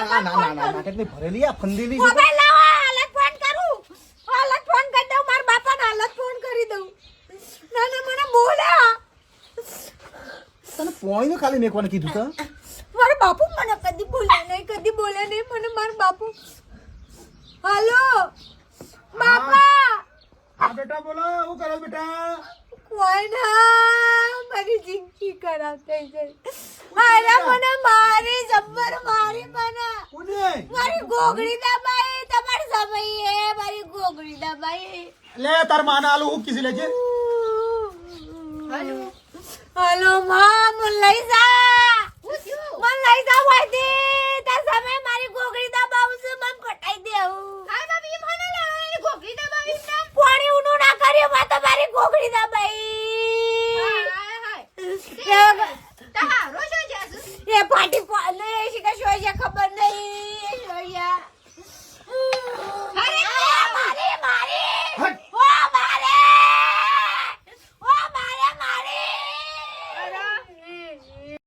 ના ના ના ના નાટકની ભરેલી આ ફંદીલી મોબાઈલ લાવો હાલત ફોન કરું હાલત ફોન કરી દઉં મારા બાપાને હાલત ફોન કરી દઉં ના ના મને બોલ્યા તને પોઈનું ખાલી મેકવાનું કીધું તો મારા બાપુ મને કદી બોલે નહીં મને મારા બાપુ હાલો બાપા હા બેટા બોલો શું કરો બેટા કોઈ ના મારી જિંદગી ખરાબ થઈ ગઈ અરે મને મારી જબ્બર મારી મને કોને મારી ગોગડી દબાઈ તમારી સમયે મારી ગોગડી દબાઈ લે તાર માને આલુ હું કીધી લેજે હાલો માં મને લઈ જા વાયદી તાર સમય મારી ગોગડી દબાવું છું મને પટાઈ દેવું હા બાબી મને લાવવાની ગોગડી દબાવી પાણી ઉનું ના કર્યું માં તમારી ગોગડી દબાઈ